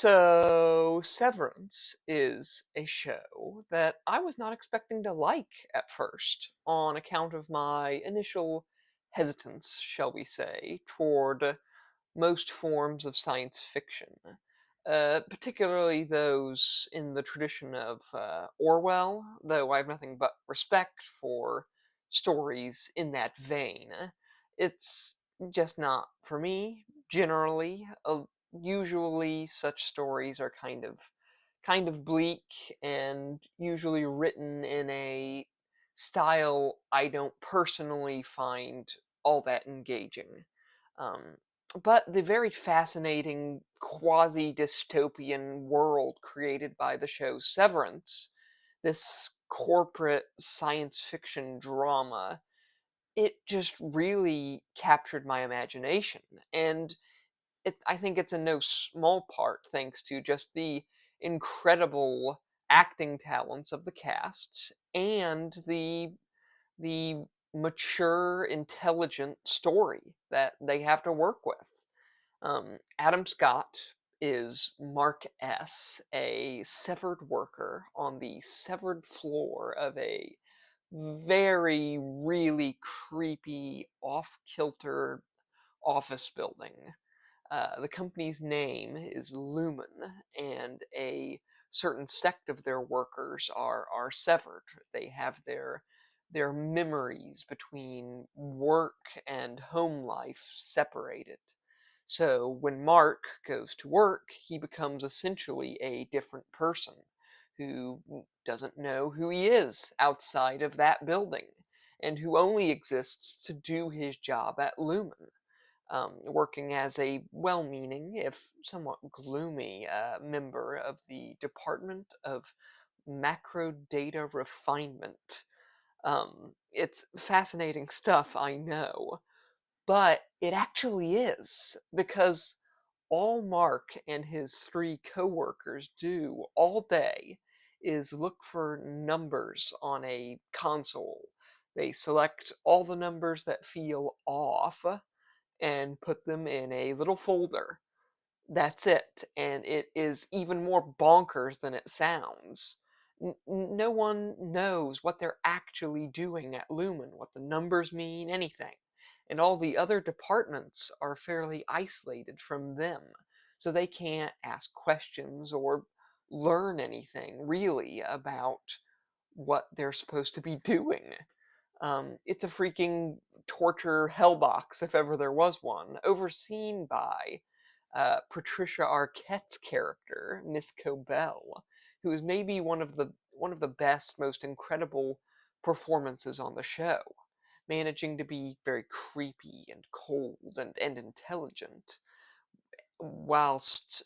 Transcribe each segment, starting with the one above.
So, Severance is a show that I was not expecting to like at first, on account of my initial hesitance, shall we say, toward most forms of science fiction, particularly those in the tradition of Orwell, though I have nothing but respect for stories in that vein. It's just not for me, generally. Usually, such stories are kind of bleak and usually written in a style I don't personally find all that engaging. Um, but the very fascinating quasi dystopian world created by the show Severance, this corporate science fiction drama, it just really captured my imagination. And I think it's in no small part thanks to just the incredible acting talents of the cast and the mature, intelligent story that they have to work with. Adam Scott is Mark S., a severed worker on the severed floor of a very, really creepy, off kilter office building. The company's name is Lumen, and a certain sect of their workers are severed. They have their memories between work and home life separated. So when Mark goes to work, he becomes essentially a different person who doesn't know who he is outside of that building and who only exists to do his job at Lumen, working as a well meaning, if somewhat gloomy, member of the Department of Macro Data Refinement. It's fascinating stuff, I know, but it actually is, because all Mark and his three coworkers do all day is look for numbers on a console. They select all the numbers that feel off and put them in a little folder. That's it. And it is even more bonkers than it sounds. No one knows what they're actually doing at Lumen, what the numbers mean, anything. And all the other departments are fairly isolated from them, so they can't ask questions or learn anything really about what they're supposed to be doing. It's a freaking torture hellbox, if ever there was one, overseen by Patricia Arquette's character, Miss Cobell, who is maybe one of the best, most incredible performances on the show, managing to be very creepy and cold and intelligent, whilst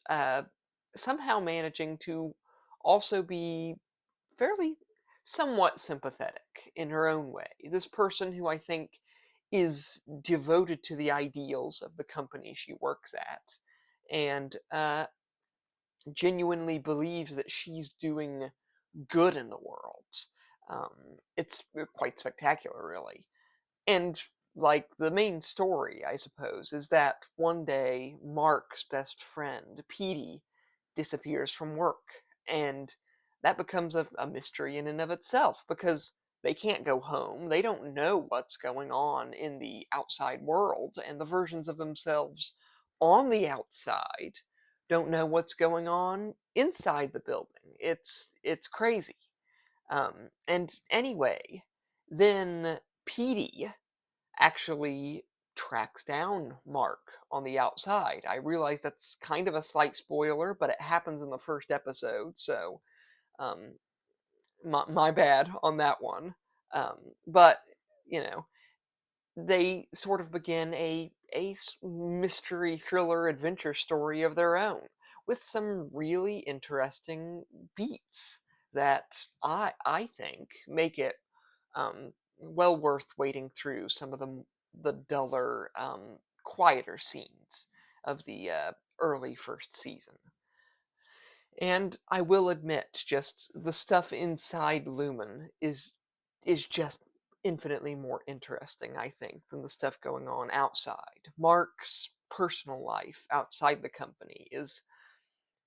somehow managing to also be fairly somewhat sympathetic in her own way. This person who I think is devoted to the ideals of the company she works at and genuinely believes that she's doing good in the world. It's quite spectacular, really. And like the main story, I suppose, is that one day Mark's best friend, Petey, disappears from work. And that becomes a mystery in and of itself because they can't go home. They don't know what's going on in the outside world, and the versions of themselves on the outside don't know what's going on inside the building. It's crazy. And anyway, then Petey actually tracks down Mark on the outside. I realize that's kind of a slight spoiler, but it happens in the first episode, so um, my bad on that one. But you know, they sort of begin a mystery thriller adventure story of their own with some really interesting beats that I think make it well worth waiting through some of the duller, quieter scenes of the early first season. And I will admit, just the stuff inside Lumen is just infinitely more interesting, I think, than the stuff going on outside. Mark's personal life outside the company is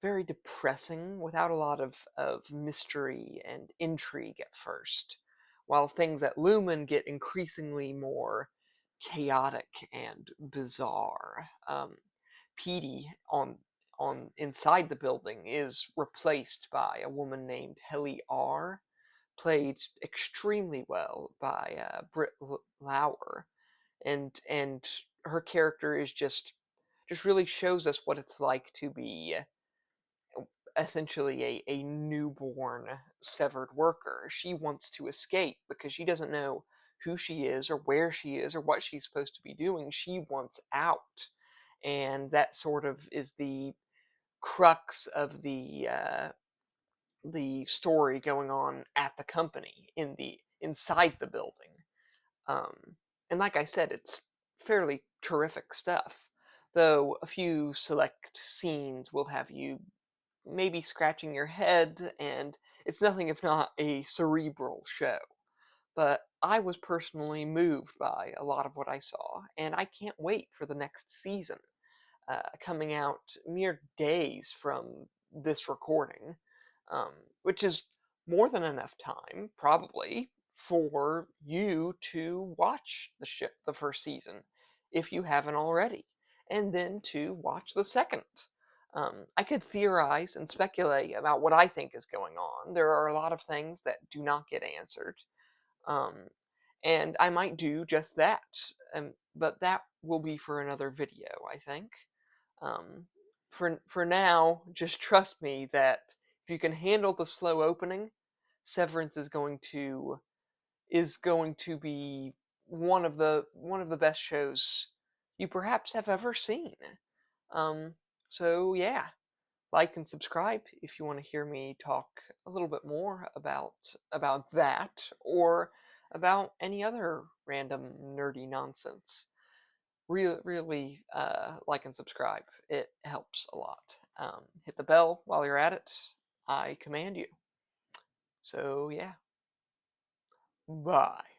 very depressing without a lot of mystery and intrigue at first, while things at Lumen get increasingly more chaotic and bizarre. Petey on inside the building is replaced by a woman named Helly R, played extremely well by Britt Lauer, and her character is just really shows us what it's like to be essentially a newborn severed worker. She wants to escape because she doesn't know who she is or where she is or what she's supposed to be doing. She wants out, and that sort of is the crux of the story going on at the company in the inside the building. Um, and like I said, it's fairly terrific stuff. Though a few select scenes will have you maybe scratching your head, and it's nothing if not a cerebral show. But I was personally moved by a lot of what I saw, and I can't wait for the next season, coming out mere days from this recording, um, which is more than enough time, probably, for you to watch the first season, if you haven't already, and then to watch the second. I could theorize and speculate about what I think is going on. There are a lot of things that do not get answered, um, and I might do just that. But that will be for another video, I think. Um, for now, just trust me that if you can handle the slow opening, Severance is going to be one of the best shows you perhaps have ever seen. Um, so yeah, like and subscribe if you want to hear me talk a little bit more about that or about any other random nerdy nonsense. Really, like and subscribe. It helps a lot. Hit the bell while you're at it. I command you. So yeah, bye.